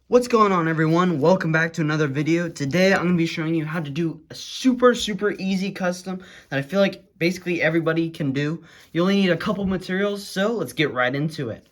What's going on, everyone? Welcome back to another video. Today I'm going to be showing you how to do a super easy custom that I feel like basically everybody can do. You only need a couple materials, so let's get right into it.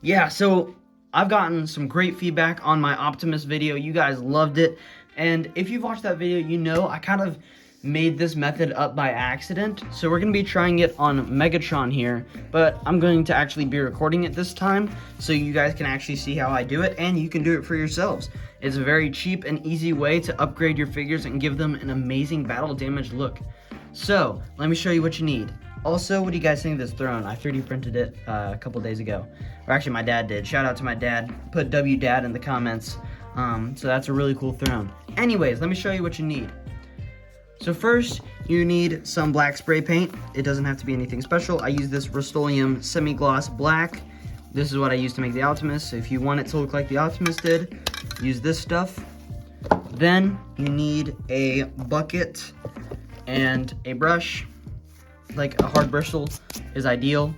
Yeah, so I've gotten some great feedback on my Optimus video. You guys loved it. And if you've watched that video, you know I kind of made this method up by accident. So we're going to be trying it on Megatron here, but I'm going to actually be recording it this time so you guys can actually see how I do it and you can do it for yourselves. It's a very cheap and easy way to upgrade your figures and give them an amazing battle damage look. So let me show you what you need. Also, what do you guys think of this throne? I 3D printed it a couple days ago. Or actually, my dad did. Shout out to my dad. Put WDad in the comments. So that's a really cool throne. Anyways, let me show you what you need. So first, you need some black spray paint. It doesn't have to be anything special. I use this Rust-Oleum semi-gloss black. This is what I use to make the Optimus. So if you want it to look like the Optimus did, use this stuff. Then you need a bucket and a brush. Like a hard bristle is ideal.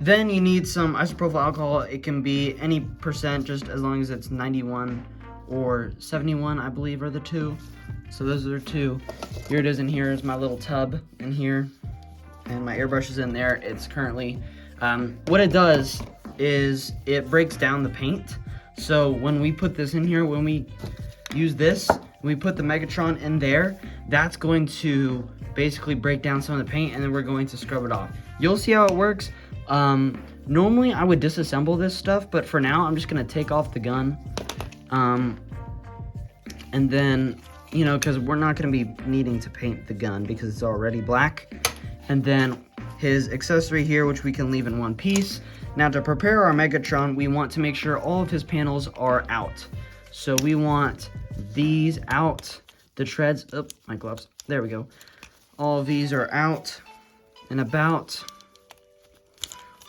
Then you need some isopropyl alcohol. It can be any percent, just as long as it's 91 or 71, I believe, are the two. So those are two. Here it is in here is my little tub in here. And my airbrush is in there. It's currently, what it does is it breaks down the paint. So when we put this in here, when we use this, we put the Megatron in there, that's going to basically break down some of the paint, and then we're going to scrub it off. You'll see how it works. Normally I would disassemble this stuff, but for now I'm just gonna take off the gun, and then, you know, because we're not gonna be needing to paint the gun because it's already black. And then his accessory here, which we can leave in one piece. Now, to prepare our Megatron, we want to make sure all of his panels are out. So we want these out, the treads, oh, my gloves, there we go. All of these are out and about,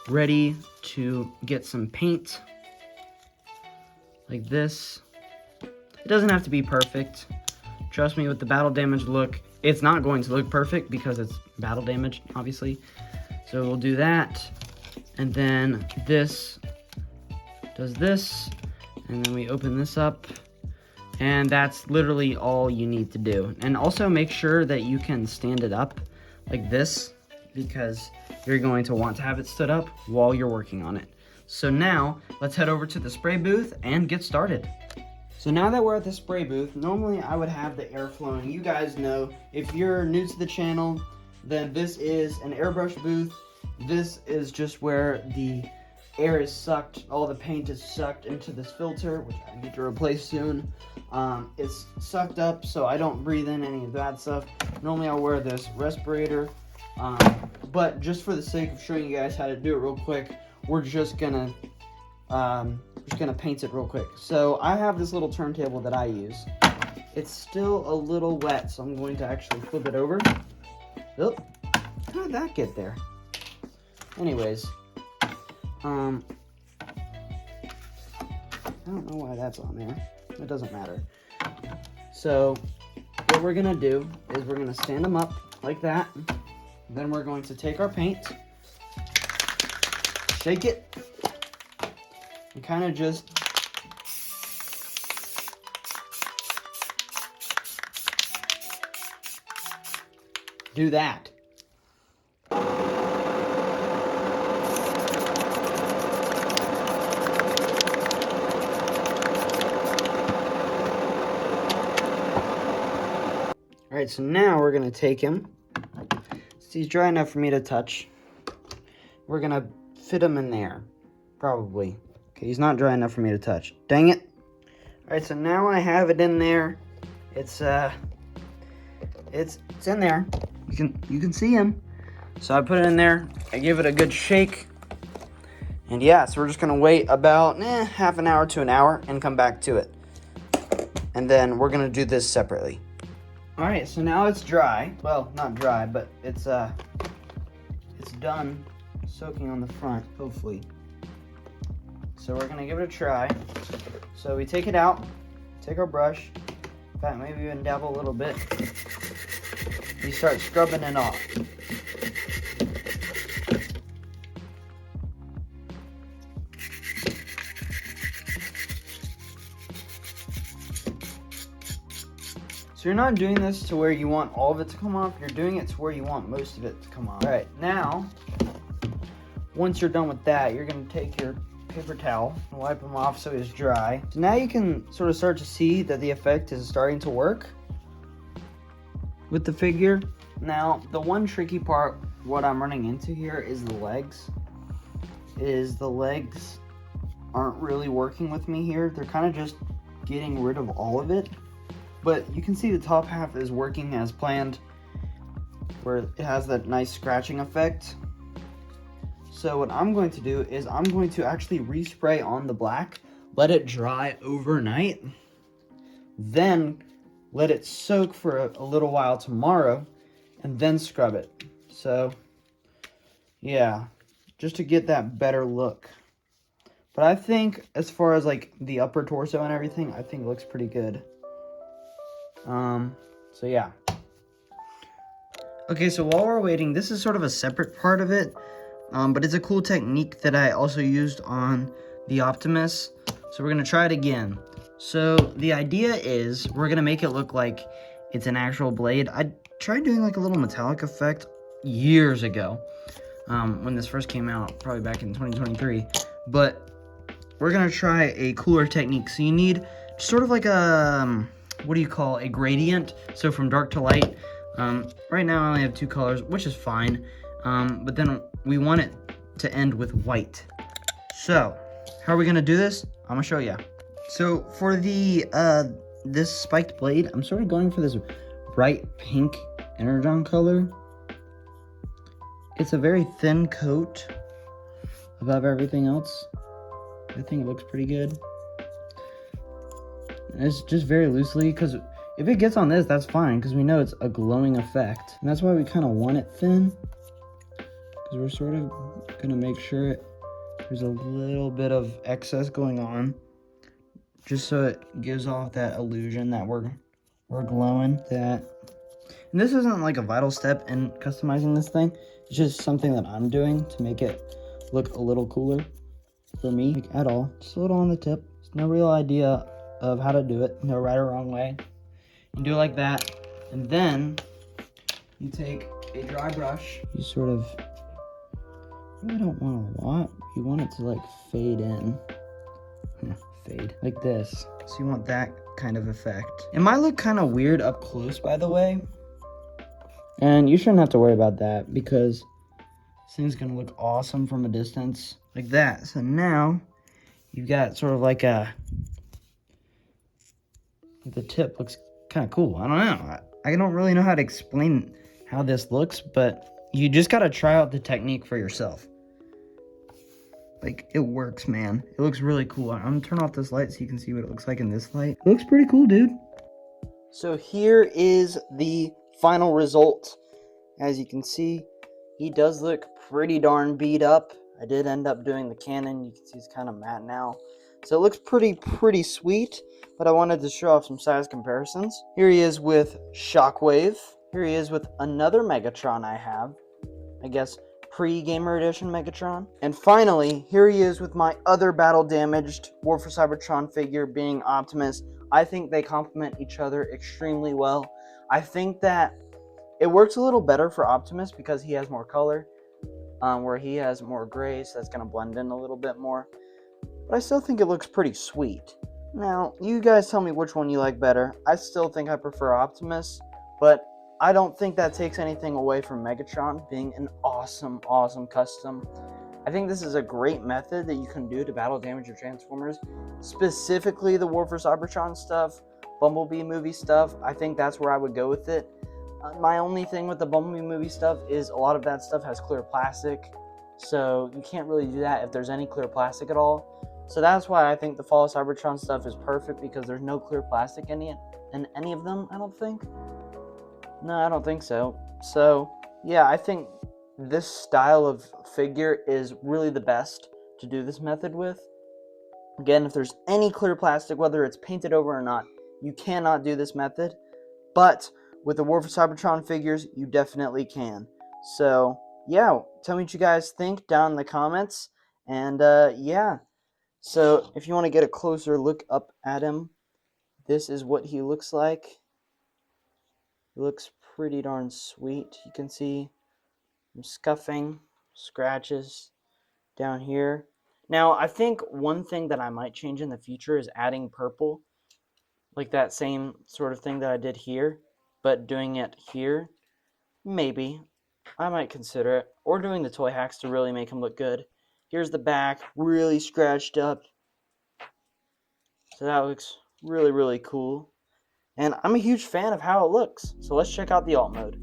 ready to get some paint, like this. It doesn't have to be perfect. Trust me, with the battle damage look, it's not going to look perfect because it's battle damage, obviously. So we'll do that, and then this does this, and then we open this up. And that's literally all you need to do. And also make sure that you can stand it up like this, because you're going to want to have it stood up while you're working on it. So now, let's head over to the spray booth and get started. So now that we're at the spray booth, normally I would have the air flowing. You guys know, if you're new to the channel, then this is an airbrush booth. This is just where the air is sucked, all the paint is sucked into this filter, which I need to replace soon. It's sucked up so I don't breathe in any of that stuff. Normally I'll wear this respirator, but just for the sake of showing you guys how to do it real quick, we're just gonna paint it real quick. So I have this little turntable that I use. It's still a little wet, so I'm going to actually flip it over. Oh, how did that get there? Anyways, I don't know why that's on there. It doesn't matter. So what we're gonna do is we're gonna stand them up like that. Then we're going to take our paint, shake it, and kind of just do that. Alright, so now we're going to take him. So he's dry enough for me to touch. We're going to fit him in there. Probably. Okay, he's not dry enough for me to touch. Dang it. Alright, so now I have it in there. It's in there. You can see him. So I put it in there. I give it a good shake. And yeah, so we're just going to wait about half an hour to an hour and come back to it. And then we're going to do this separately. Alright, so now it's dry. Well, not dry, but it's done soaking on the front, hopefully. So we're gonna give it a try. So we take it out, take our brush, in fact, maybe even dabble a little bit. We start scrubbing it off. So you're not doing this to where you want all of it to come off, you're doing it to where you want most of it to come off. All right, now, once you're done with that, you're gonna take your paper towel and wipe them off so it's dry. So now you can sort of start to see that the effect is starting to work with the figure. Now, the one tricky part, what I'm running into here is the legs. The legs aren't really working with me here. They're kind of just getting rid of all of it. But you can see the top half is working as planned, where it has that nice scratching effect. So what I'm going to do is I'm going to actually respray on the black, let it dry overnight, then let it soak for a little while tomorrow, and then scrub it. So yeah, just to get that better look. But I think as far as like the upper torso and everything, I think it looks pretty good. So yeah. Okay, so while we're waiting, this is sort of a separate part of it, but it's a cool technique that I also used on the Optimus. So we're gonna try it again. So the idea is we're gonna make it look like it's an actual blade. I tried doing like a little metallic effect years ago, when this first came out, probably back in 2023. But we're gonna try a cooler technique. So you need sort of like a, what do you call, a gradient? So from dark to light. Right now I only have 2 colors, which is fine. But then we want it to end with white. So how are we gonna do this? I'm gonna show you. So for the this spiked blade, I'm sort of going for this bright pink Energon color. It's a very thin coat above everything else. I think it looks pretty good. And it's just very loosely, because if it gets on this, that's fine, because we know it's a glowing effect. And that's why we kind of want it thin, because we're sort of going to make sure there's a little bit of excess going on, just so it gives off that illusion that we're glowing. And this isn't like a vital step in customizing this thing. It's just something that I'm doing to make it look a little cooler for me, like, at all. Just a little on the tip. There's no real idea of how to do it, no right or wrong way. You do it like that, and then you take a dry brush. You sort of, you really don't want a lot. You want it to like fade in. Fade like this. So you want that kind of effect. It might look kind of weird up close, by the way, and you shouldn't have to worry about that, because this thing's gonna look awesome from a distance like that. So now you've got sort of like a, the tip looks kind of cool. I don't know. I don't really know how to explain how this looks, but you just gotta try out the technique for yourself. Like, it works, man. It looks really cool. I'm gonna turn off this light so you can see what it looks like in this light. It looks pretty cool, dude. So here is the final result. As you can see, he does look pretty darn beat up. I did end up doing the cannon. You can see it's kind of matte now. So it looks pretty sweet, but I wanted to show off some size comparisons. Here he is with Shockwave. Here he is with another Megatron I have. I guess pre-Gamer Edition Megatron. And finally, here he is with my other battle-damaged War for Cybertron figure, being Optimus. I think they complement each other extremely well. I think that it works a little better for Optimus because he has more color, where he has more gray, so that's going to blend in a little bit more. But I still think it looks pretty sweet. Now, you guys tell me which one you like better. I still think I prefer Optimus, but I don't think that takes anything away from Megatron being an awesome custom. I think this is a great method that you can do to battle damage your Transformers, specifically the War for Cybertron stuff, Bumblebee movie stuff. I think that's where I would go with it. My only thing with the Bumblebee movie stuff is a lot of that stuff has clear plastic, so you can't really do that if there's any clear plastic at all. So that's why I think the Fall of Cybertron stuff is perfect, because there's no clear plastic in any of them, I don't think. No, I don't think so. So, yeah, I think this style of figure is really the best to do this method with. Again, if there's any clear plastic, whether it's painted over or not, you cannot do this method. But with the War for Cybertron figures, you definitely can. So, yeah, tell me what you guys think down in the comments. And, yeah. So, if you want to get a closer look up at him, this is what he looks like. He looks pretty darn sweet. You can see some scuffing, scratches down here. Now, I think one thing that I might change in the future is adding purple, like that same sort of thing that I did here, but doing it here. Maybe. I might consider it. Or doing the toy hacks to really make him look good. Here's the back, really scratched up. So that looks really, really cool. And I'm a huge fan of how it looks. So let's check out the alt mode.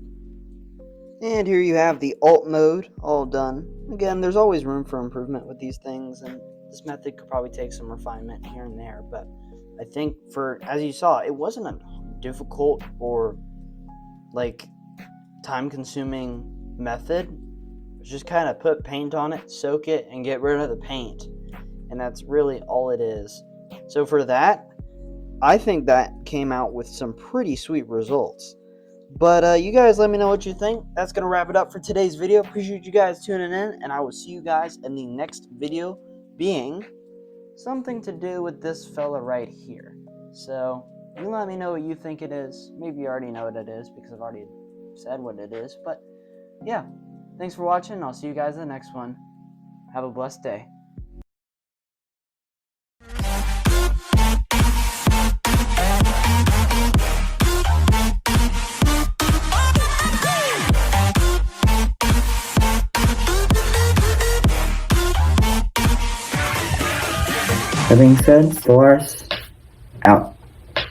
And here you have the alt mode all done. Again, there's always room for improvement with these things, and this method could probably take some refinement here and there, but I think as you saw, it wasn't a difficult or like time-consuming method. It's just kind of put paint on it, soak it, and get rid of the paint, and that's really all it is. So for that, I think that came out with some pretty sweet results. But you guys let me know what you think. That's going to wrap it up for today's video. Appreciate you guys tuning in, and I will see you guys in the next video, being something to do with this fella right here. So you let me know what you think it is. Maybe you already know what it is because I've already said what it is. But yeah, thanks for watching. I'll see you guys in the next one. Have a blessed day. That being said, Solaris out.